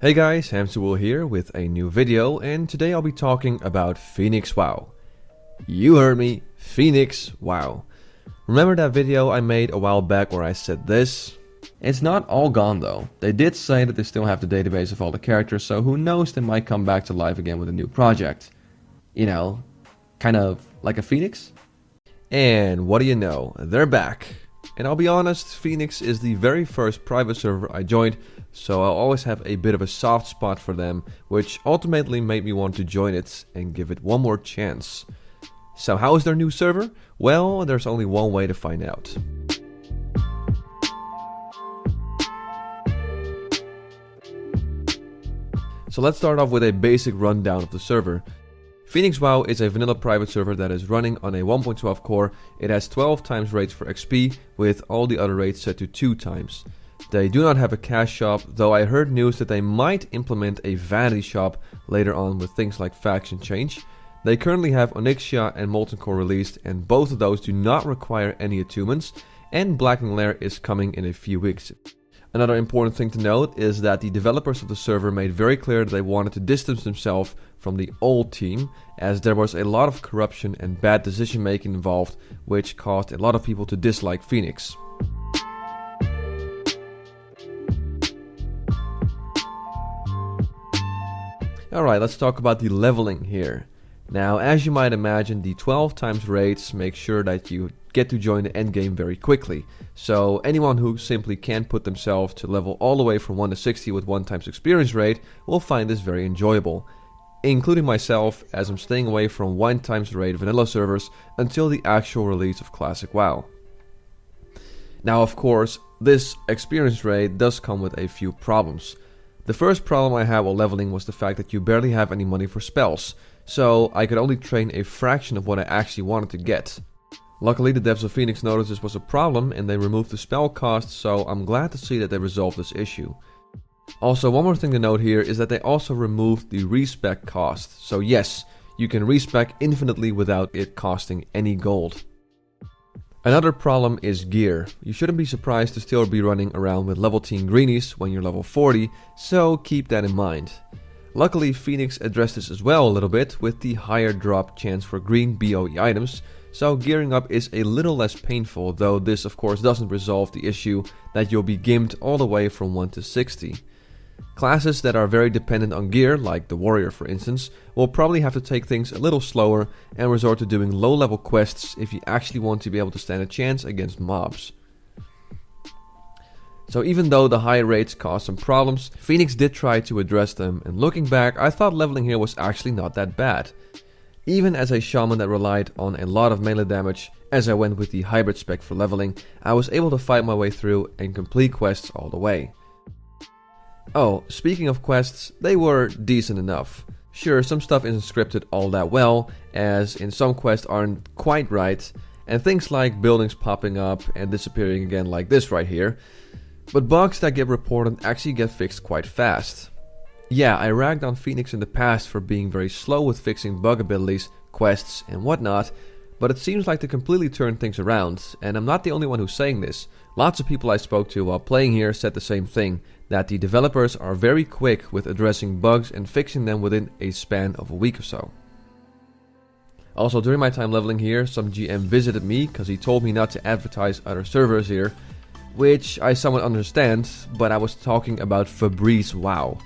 Hey guys, Hamsterwheel here with a new video, and today I'll be talking about Feenix WoW. You heard me, Feenix WoW. Remember that video I made a while back where I said this? It's not all gone though. They did say that they still have the database of all the characters, so who knows, they might come back to life again with a new project. You know, kind of like a phoenix? And what do you know, they're back. And I'll be honest, Feenix is the very first private server I joined, so I'll always have a bit of a soft spot for them, which ultimately made me want to join it and give it one more chance. So how is their new server? Well, there's only one way to find out. So let's start off with a basic rundown of the server. Feenix WoW is a vanilla private server that is running on a 1.12 core. It has 12 times rates for XP, with all the other rates set to 2 times. They do not have a cash shop, though I heard news that they might implement a vanity shop later on with things like faction change. They currently have Onyxia and Molten Core released, and both of those do not require any attunements, and Blackened Lair is coming in a few weeks. Another important thing to note is that the developers of the server made very clear that they wanted to distance themselves from the old team, as there was a lot of corruption and bad decision making involved, which caused a lot of people to dislike Feenix. Alright, let's talk about the leveling here. Now, as you might imagine, the 12 times rates make sure that you get to join the endgame very quickly. So anyone who simply can't put themselves to level all the way from 1 to 60 with 1 times experience rate will find this very enjoyable. Including myself, as I'm staying away from 1 times rate vanilla servers until the actual release of Classic WoW. Now of course, this experience rate does come with a few problems. The first problem I had while leveling was the fact that you barely have any money for spells, so I could only train a fraction of what I actually wanted to get. Luckily, the devs of Feenix noticed this was a problem and they removed the spell cost, so I'm glad to see that they resolved this issue. Also, one more thing to note here is that they also removed the respec cost, so yes, you can respec infinitely without it costing any gold. Another problem is gear. You shouldn't be surprised to still be running around with level 10 greenies when you're level 40, so keep that in mind. Luckily, Feenix addressed this as well a little bit with the higher drop chance for green BOE items, so gearing up is a little less painful, though this of course doesn't resolve the issue that you'll be gimped all the way from 1 to 60. Classes that are very dependent on gear, like the warrior for instance, will probably have to take things a little slower and resort to doing low level quests if you actually want to be able to stand a chance against mobs. So even though the high rates caused some problems, Feenix did try to address them, and looking back I thought leveling here was actually not that bad. Even as a shaman that relied on a lot of melee damage, as I went with the hybrid spec for leveling, I was able to fight my way through and complete quests all the way. Oh, speaking of quests, they were decent enough. Sure, some stuff isn't scripted all that well, as in some quests aren't quite right, and things like buildings popping up and disappearing again like this right here, but bugs that get reported actually get fixed quite fast. Yeah, I ragged on Feenix in the past for being very slow with fixing bug abilities, quests and whatnot, but it seems like they completely turned things around, and I'm not the only one who's saying this. Lots of people I spoke to while playing here said the same thing, that the developers are very quick with addressing bugs and fixing them within a span of a week or so. Also, during my time leveling here, some GM visited me because he told me not to advertise other servers here, which I somewhat understand, but I was talking about Febreze WoW,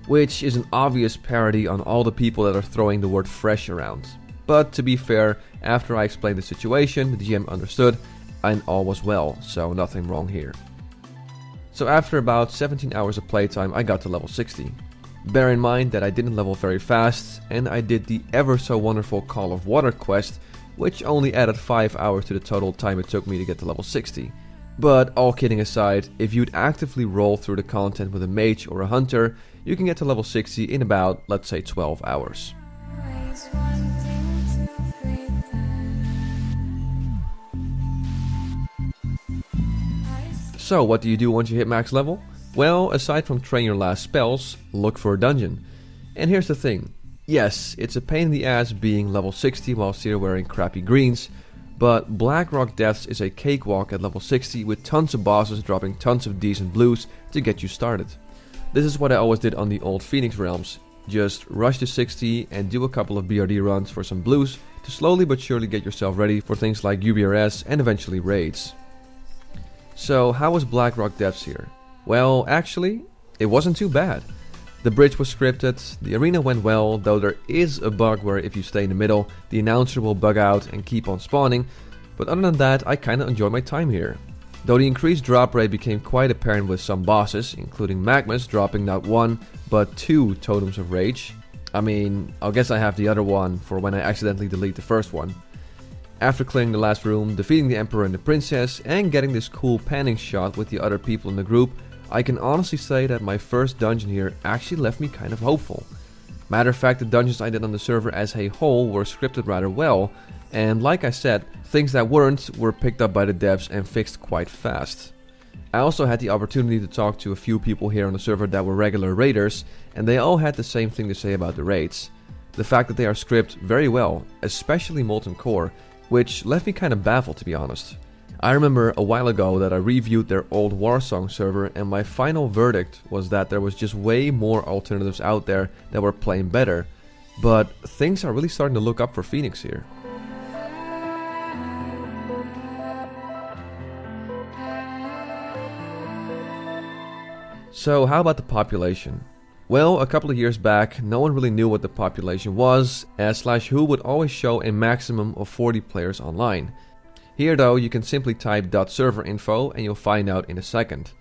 which is an obvious parody on all the people that are throwing the word fresh around. But to be fair, after I explained the situation, the GM understood and all was well, so nothing wrong here. So after about 17 hours of playtime, I got to level 60. Bear in mind that I didn't level very fast, and I did the ever so wonderful Call of Water quest, which only added 5 hours to the total time it took me to get to level 60. But all kidding aside, if you'd actively roll through the content with a mage or a hunter, you can get to level 60 in about, let's say, 12 hours. So what do you do once you hit max level? Well, aside from train your last spells, look for a dungeon. And here's the thing, yes, it's a pain in the ass being level 60 while still wearing crappy greens, but Blackrock Deaths is a cakewalk at level 60 with tons of bosses dropping tons of decent blues to get you started. This is what I always did on the old Feenix realms. Just rush to 60 and do a couple of BRD runs for some blues to slowly but surely get yourself ready for things like UBRS and eventually raids. So how was Blackrock Depths here? Well, actually, it wasn't too bad. The bridge was scripted, the arena went well, though there is a bug where if you stay in the middle, the announcer will bug out and keep on spawning, but other than that, I kinda enjoyed my time here. Though the increased drop rate became quite apparent with some bosses, including Magmas dropping not 1, but 2 Totems of Rage. I mean, I guess I have the other one for when I accidentally delete the first one. After clearing the last room, defeating the Emperor and the Princess, and getting this cool panning shot with the other people in the group, I can honestly say that my first dungeon here actually left me kind of hopeful. Matter of fact, the dungeons I did on the server as a whole were scripted rather well, and like I said, things that weren't were picked up by the devs and fixed quite fast. I also had the opportunity to talk to a few people here on the server that were regular raiders, and they all had the same thing to say about the raids. The fact that they are scripted very well, especially Molten Core, which left me kind of baffled to be honest. I remember a while ago that I reviewed their old Warsong server, and my final verdict was that there was just way more alternatives out there that were playing better. But things are really starting to look up for Feenix here. So how about the population? Well, a couple of years back, no one really knew what the population was, as /who would always show a maximum of 40 players online. Here though, you can simply type .server info and you'll find out in a second.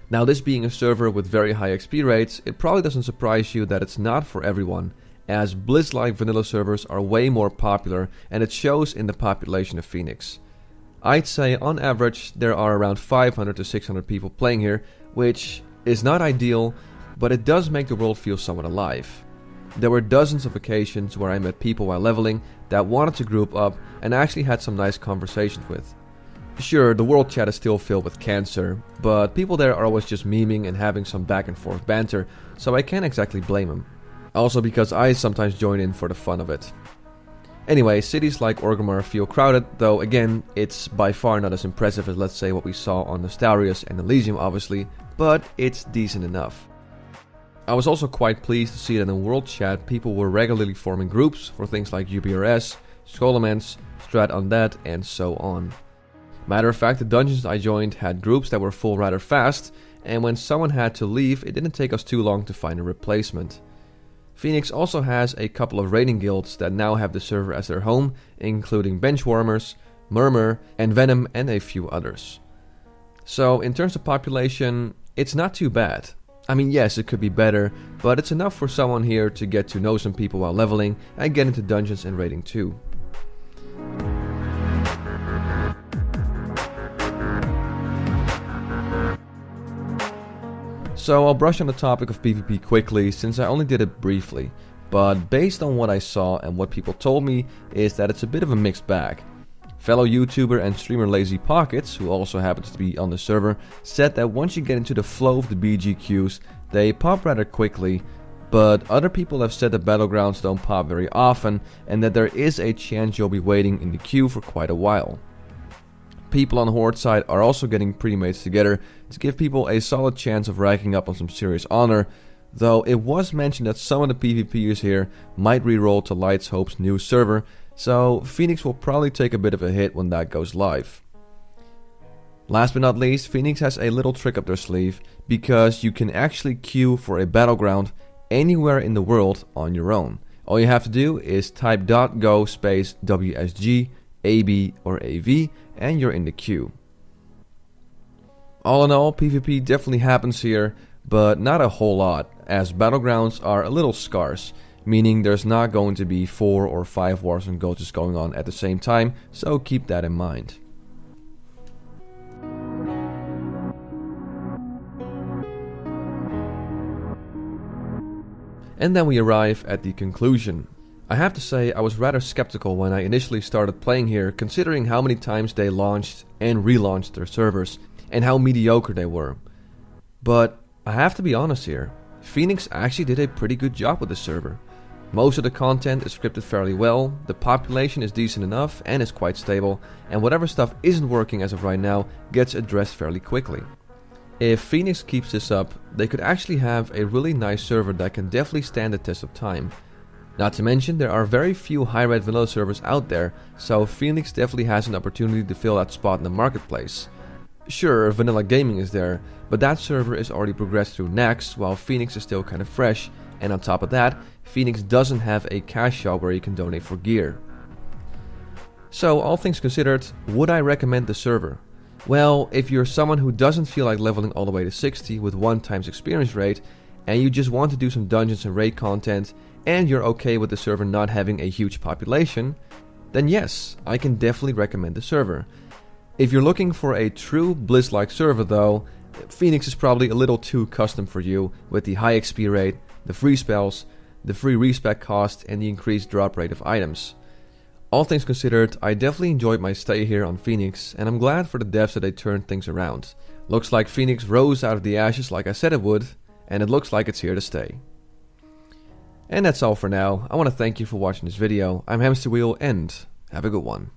Now this being a server with very high XP rates, it probably doesn't surprise you that it's not for everyone, as Blizz-like vanilla servers are way more popular and it shows in the population of Feenix. I'd say on average there are around 500 to 600 people playing here, which is not ideal, but it does make the world feel somewhat alive. There were dozens of occasions where I met people while leveling that wanted to group up and actually had some nice conversations with. Sure, the world chat is still filled with cancer, but people there are always just memeing and having some back and forth banter, so I can't exactly blame them. Also because I sometimes join in for the fun of it. Anyway, cities like Orgrimmar feel crowded, though again, it's by far not as impressive as let's say what we saw on Nostarius and Elysium obviously, but it's decent enough. I was also quite pleased to see that in World Chat people were regularly forming groups for things like UBRS, Scholements, Strat Undead and so on. Matter of fact, the dungeons I joined had groups that were full rather fast, and when someone had to leave, it didn't take us too long to find a replacement. Feenix also has a couple of raiding guilds that now have the server as their home, including Benchwarmers, Murmur, and Venom and a few others. So in terms of population, it's not too bad. I mean, yes, it could be better, but it's enough for someone here to get to know some people while leveling and get into dungeons and raiding too. So I'll brush on the topic of PvP quickly since I only did it briefly, but based on what I saw and what people told me is that it's a bit of a mixed bag. Fellow YouTuber and streamer Lazy Pockets, who also happens to be on the server, said that once you get into the flow of the BG queues, they pop rather quickly, but other people have said that Battlegrounds don't pop very often and that there is a chance you'll be waiting in the queue for quite a while. People on Horde side are also getting pre-mates together to give people a solid chance of racking up on some serious honor, though it was mentioned that some of the PvPers here might reroll to Lights Hope's new server, so Feenix will probably take a bit of a hit when that goes live. Last but not least, Feenix has a little trick up their sleeve, because you can actually queue for a battleground anywhere in the world on your own. All you have to do is type .go space WSG, AB or AV, and you're in the queue. All in all, PvP definitely happens here, but not a whole lot, as battlegrounds are a little scarce, meaning there's not going to be 4 or 5 Warsong goats going on at the same time, so keep that in mind. And then we arrive at the conclusion. I have to say I was rather skeptical when I initially started playing here, considering how many times they launched and relaunched their servers, and how mediocre they were. But I have to be honest here, Feenix actually did a pretty good job with the server. Most of the content is scripted fairly well, the population is decent enough and is quite stable, and whatever stuff isn't working as of right now gets addressed fairly quickly. If Feenix keeps this up, they could actually have a really nice server that can definitely stand the test of time. Not to mention, there are very few high-red vanilla servers out there, so Feenix definitely has an opportunity to fill that spot in the marketplace. Sure, vanilla gaming is there, but that server is already progressed through Nax, while Feenix is still kind of fresh, and on top of that, Feenix doesn't have a cash shop where you can donate for gear. So, all things considered, would I recommend the server? Well, if you're someone who doesn't feel like leveling all the way to 60 with 1x experience rate, and you just want to do some dungeons and raid content, and you're okay with the server not having a huge population, then yes, I can definitely recommend the server. If you're looking for a true Blizz-like server though, Feenix is probably a little too custom for you with the high XP rate, the free spells, the free respec cost, and the increased drop rate of items. All things considered, I definitely enjoyed my stay here on Feenix, and I'm glad for the devs that they turned things around. Looks like Feenix rose out of the ashes like I said it would, and it looks like it's here to stay. And that's all for now. I want to thank you for watching this video. I'm Hamsterwheel, and have a good one.